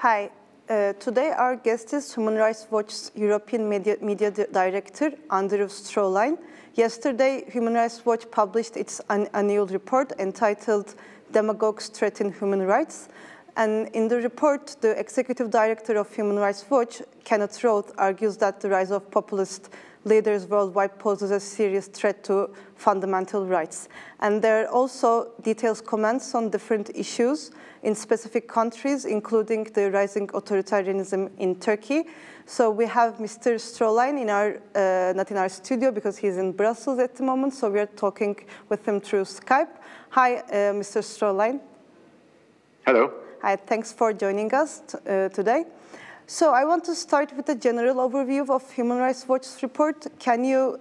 Hi. Today our guest is Human Rights Watch's European Media Director, Andrew Stroehlein. Yesterday, Human Rights Watch published its annual report entitled Demagogues Threaten Human Rights. And in the report, the Executive Director of Human Rights Watch, Kenneth Roth, argues that the rise of populist leaders worldwide poses a serious threat to fundamental rights. And there are also detailed comments on different issues in specific countries, including the rising authoritarianism in Turkey. So we have Mr. Stroehlein in our, not in our studio because he's in Brussels at the moment, so we are talking with him through Skype. Hi, Mr. Stroehlein. Hello. Hi, thanks for joining us today. So I want to start with a general overview of Human Rights Watch's report. Can you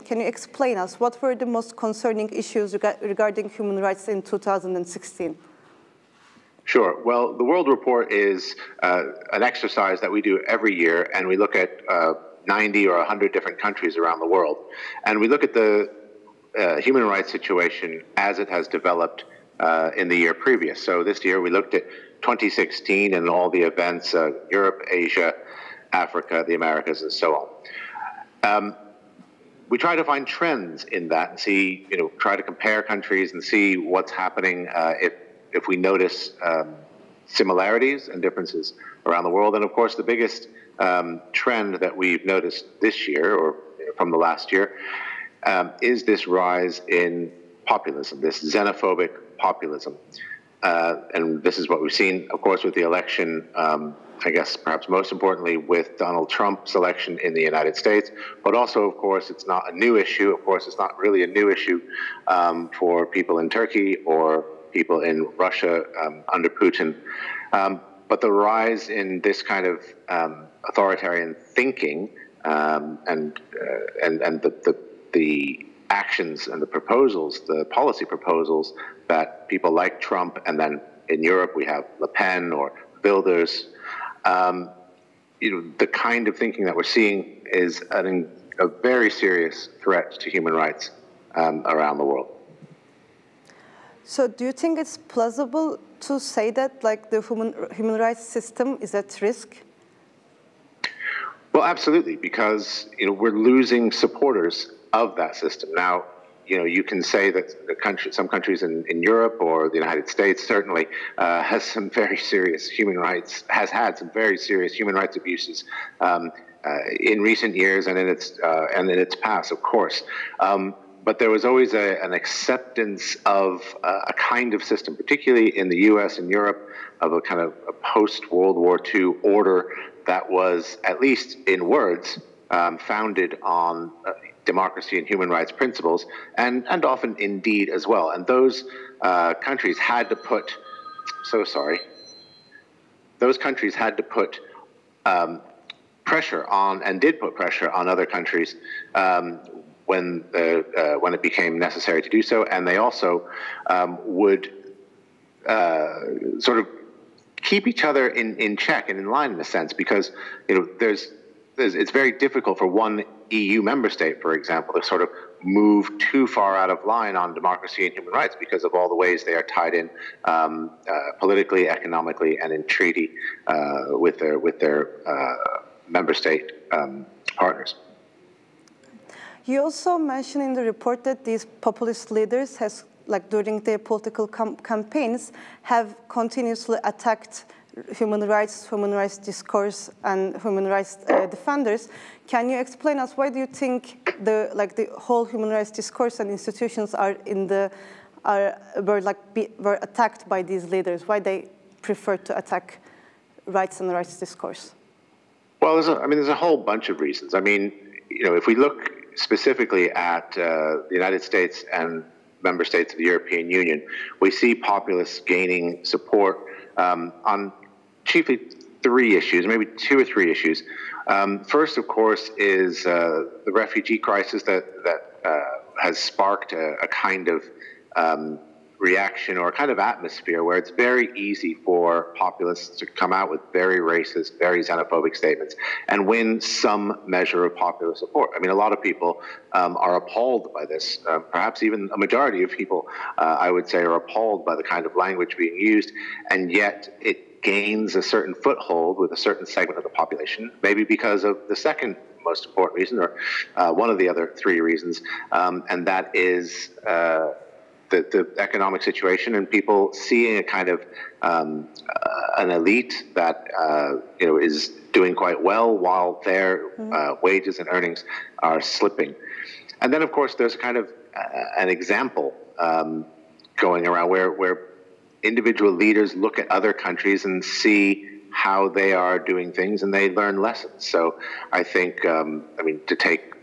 explain us what were the most concerning issues regarding human rights in 2016? Sure. Well, the World Report is an exercise that we do every year, and we look at 90 or 100 different countries around the world. And we look at the human rights situation as it has developed in the year previous. So this year we looked at 2016 and all the events, Europe, Asia, Africa, the Americas, and so on. We try to find trends in that and see, try to compare countries and see what's happening if we notice similarities and differences around the world. And of course, the biggest trend that we've noticed this year, or from the last year, is this rise in populism, this xenophobic populism. And this is what we've seen, of course, with the election, I guess perhaps most importantly with Donald Trump's election in the United States, but also, of course, it's not a new issue. Of course, it's not really a new issue for people in Turkey or people in Russia under Putin. But the rise in this kind of authoritarian thinking and the actions and the proposals, the policy proposals that people like Trump, and then in Europe we have Le Pen or Wilders, the kind of thinking that we're seeing is a very serious threat to human rights around the world. So do you think it's plausible to say that the human rights system is at risk? Well, absolutely, because we're losing supporters of that system. Now, you can say that some countries in Europe or the United States certainly has some very serious human rights, has had some very serious human rights abuses in recent years and in its past, of course. But there was always an acceptance of a kind of system, particularly in the U.S. and Europe, of a kind of a post-World War II order that was, at least in words, founded on democracy and human rights principles, and often indeed as well. And those countries had to put, those countries had to put pressure on, and did put pressure on other countries when it became necessary to do so, and they also would sort of keep each other in check and in line in a sense, because it's very difficult for one EU member state, for example, to sort of move too far out of line on democracy and human rights because of all the ways they are tied in politically, economically, and in treaty with their member state partners. You also mentioned in the report that these populist leaders during their political campaigns have continuously attacked human rights discourse, and human rights defenders. Can you explain us why do you think the whole human rights discourse and institutions were attacked by these leaders? Why they prefer to attack rights and rights discourse? Well, there's a whole bunch of reasons. I mean, if we look specifically at the United States and member states of the European Union, we see populists gaining support on chiefly three issues, maybe two or three issues. First, of course, is the refugee crisis that has sparked a kind of reaction or a kind of atmosphere where it's very easy for populists to come out with very racist, very xenophobic statements and win some measure of popular support. I mean, a lot of people are appalled by this. Perhaps even a majority of people, I would say, are appalled by the kind of language being used, and yet it gains a certain foothold with a certain segment of the population, maybe because of the second most important reason, or one of the other three reasons, and that is the economic situation and people seeing a kind of an elite that is doing quite well while their wages and earnings are slipping. And then, of course, there's kind of an example going around where individual leaders look at other countries and see how they are doing things, and they learn lessons. So I think, to take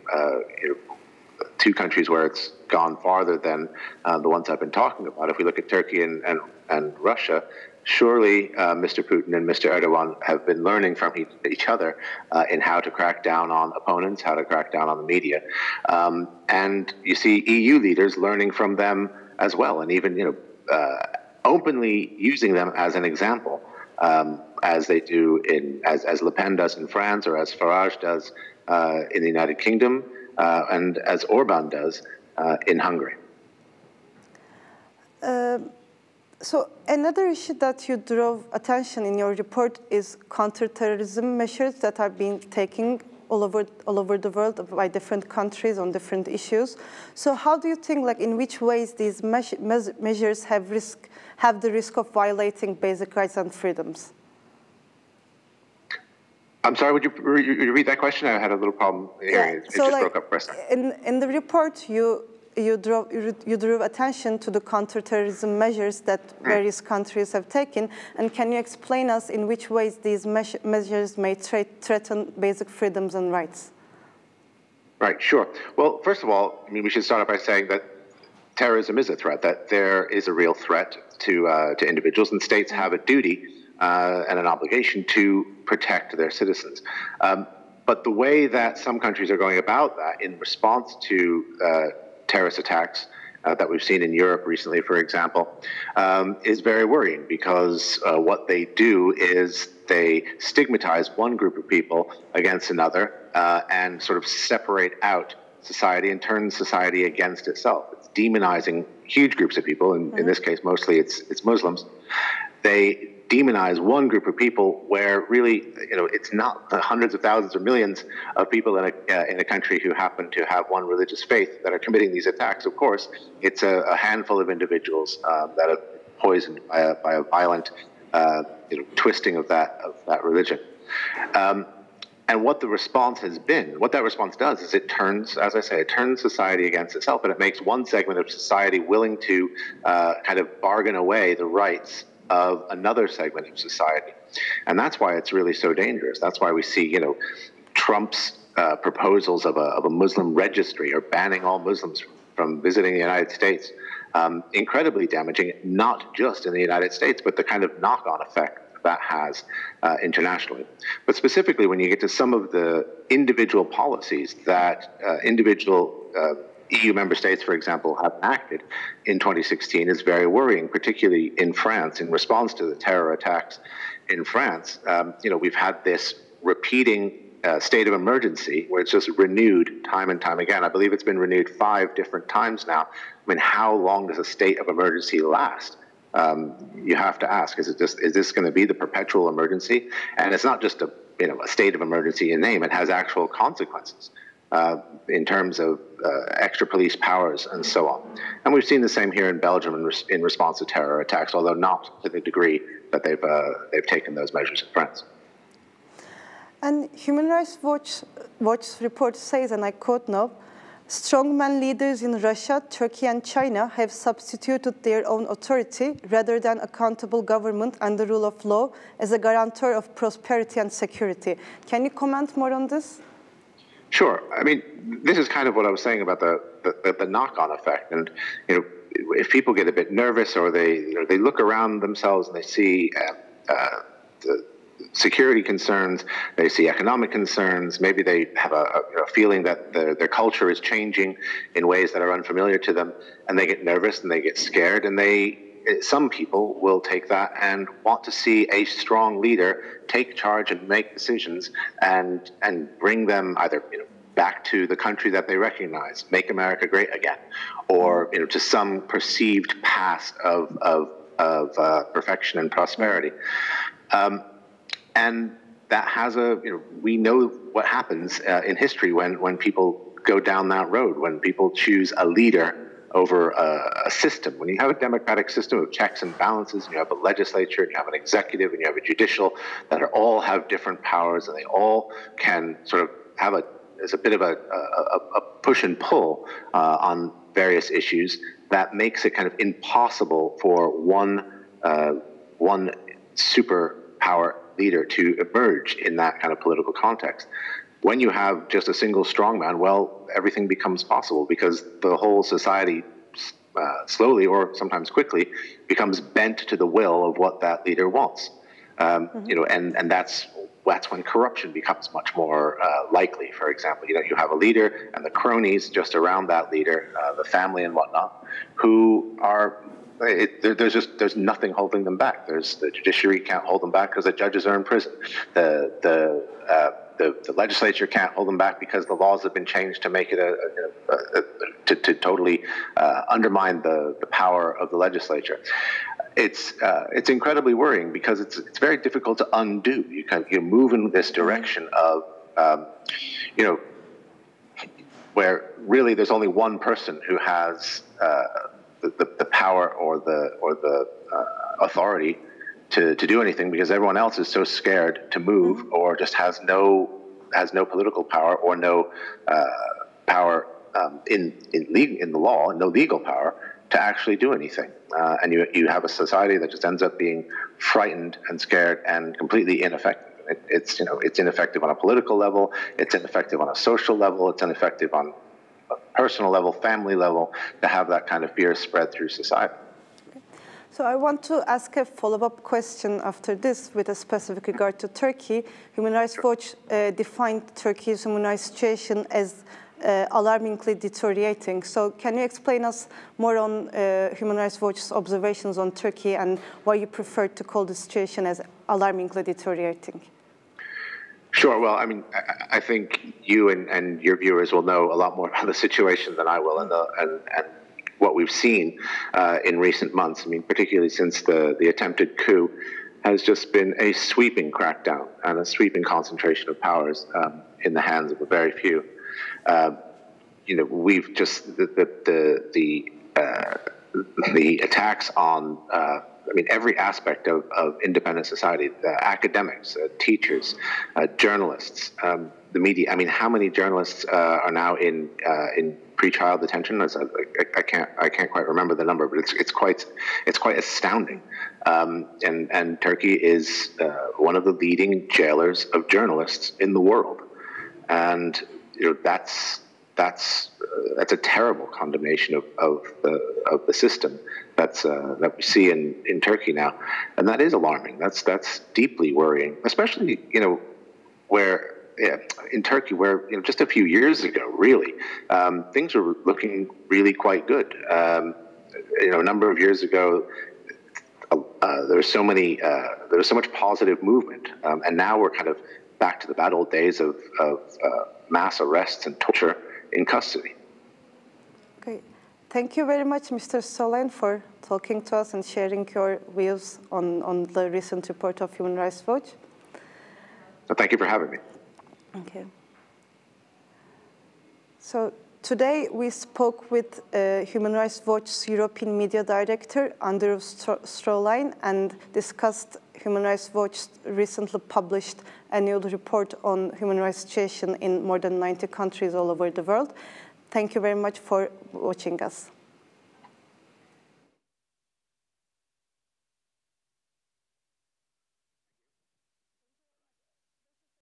two countries where it's gone farther than the ones I've been talking about, if we look at Turkey and Russia, surely Mr. Putin and Mr. Erdogan have been learning from each other in how to crack down on opponents, how to crack down on the media. And you see EU leaders learning from them as well, and even openly using them as an example, as they do as Le Pen does in France, or as Farage does in the United Kingdom, and as Orban does in Hungary. So another issue that you drove attention in your report is counterterrorism measures that are being taken all over the world by different countries on different issues. So how do you think, in which ways these measures have the risk of violating basic rights and freedoms? I'm sorry, would you repeat that question? I had a little problem hearing it. It just broke up for a second. In the report, you drew attention to the counterterrorism measures that various countries have taken, and can you explain us in which ways these measures may threaten basic freedoms and rights? Right, sure. Well, first of all, we should start off by saying that terrorism is a threat, that there is a real threat to individuals, and states have a duty and an obligation to protect their citizens. But the way that some countries are going about that in response to terrorist attacks that we've seen in Europe recently, for example, is very worrying, because what they do is they stigmatize one group of people against another and sort of separate out society and turn society against itself. It's demonizing huge groups of people, and in this case, mostly it's Muslims. They demonize one group of people where really, it's not the hundreds of thousands or millions of people in a country who happen to have one religious faith that are committing these attacks. Of course, it's a handful of individuals that are poisoned by a violent twisting of that religion. And what the response has been, what that response does is it turns, as I say, it turns society against itself, and it makes one segment of society willing to kind of bargain away the rights of another segment of society. And that's why it's really so dangerous. That's why we see, Trump's proposals of a Muslim registry, or banning all Muslims from visiting the United States, incredibly damaging, not just in the United States, but the kind of knock-on effect that has internationally. But specifically, when you get to some of the individual policies that individual EU member states, for example, have acted in 2016 is very worrying, particularly in France. In response to the terror attacks in France, we've had this repeating state of emergency where it's just renewed time and time again. I believe it's been renewed 5 different times now. How long does a state of emergency last? You have to ask, is this going to be the perpetual emergency? And it's not just a state of emergency in name, it has actual consequences. In terms of extra police powers and so on. And we've seen the same here in Belgium in response to terror attacks, although not to the degree that they've taken those measures in France. And Human Rights Watch's report says, and I quote now, "Strongman leaders in Russia, Turkey and China have substituted their own authority rather than accountable government and the rule of law as a guarantor of prosperity and security." Can you comment more on this? Sure. This is kind of what I was saying about the knock-on effect. And if people get a bit nervous, or they look around themselves and they see the security concerns, they see economic concerns, maybe they have a feeling that their culture is changing in ways that are unfamiliar to them, and they get nervous and they get scared, and some people will take that and want to see a strong leader take charge and make decisions and bring them either back to the country that they recognize, make America great again, or to some perceived past of perfection and prosperity. And that has we know what happens in history when people go down that road, when people choose a leader over a system. When you have a democratic system of checks and balances, and you have a legislature, and you have an executive, and you have a judicial that all have different powers, and they all can sort of have there's a bit of a push and pull on various issues, that makes it kind of impossible for one superpower leader to emerge in that kind of political context. When you have just a single strongman, well, everything becomes possible, because the whole society slowly, or sometimes quickly, becomes bent to the will of what that leader wants. And that's when corruption becomes much more likely. For example, you have a leader and the cronies just around that leader, the family and whatnot, who are. There's nothing holding them back. The judiciary can't hold them back because the judges are in prison. The legislature can't hold them back because the laws have been changed to make it to totally undermine the power of the legislature. It's incredibly worrying, because it's very difficult to undo. You move in this direction of where really there's only one person who has the power or the authority to do anything, because everyone else is so scared to move, or just has no political power, or no power in the law, no legal power to actually do anything. And you have a society that just ends up being frightened and scared and completely ineffective. It's ineffective on a political level, it's ineffective on a social level, it's ineffective on a personal level, family level, to have that kind of fear spread through society. So I want to ask a follow-up question after this, with a specific regard to Turkey. Human Rights Watch defined Turkey's human rights situation as alarmingly deteriorating. So can you explain us more on Human Rights Watch's observations on Turkey, and why you prefer to call the situation as alarmingly deteriorating? Sure. Well, I mean, I think you and your viewers will know a lot more about the situation than I will, and what we've seen in recent months. I mean, particularly since the attempted coup, has just been a sweeping crackdown and a sweeping concentration of powers in the hands of a very few. We've just the attacks on every aspect of independent society, academics, teachers, journalists, the media. I mean, how many journalists are now in pre-trial detention? I can't quite remember the number, but it's quite astounding. And Turkey is one of the leading jailers of journalists in the world, and that's a terrible condemnation of the system that we see in Turkey now, and that is alarming. That's deeply worrying, especially where in Turkey, where just a few years ago, really, things were looking really quite good. A number of years ago, there was so much positive movement, and now we're kind of back to the bad old days of mass arrests and torture in custody. Okay. Thank you very much, Mr. Stroehlein, for talking to us and sharing your views on the recent report of Human Rights Watch. Well, thank you for having me. Okay. So today we spoke with Human Rights Watch's European Media Director, Stroehlein, and discussed Human Rights Watch's recently published annual report on human rights situation in more than 90 countries all over the world. Thank you very much for watching us.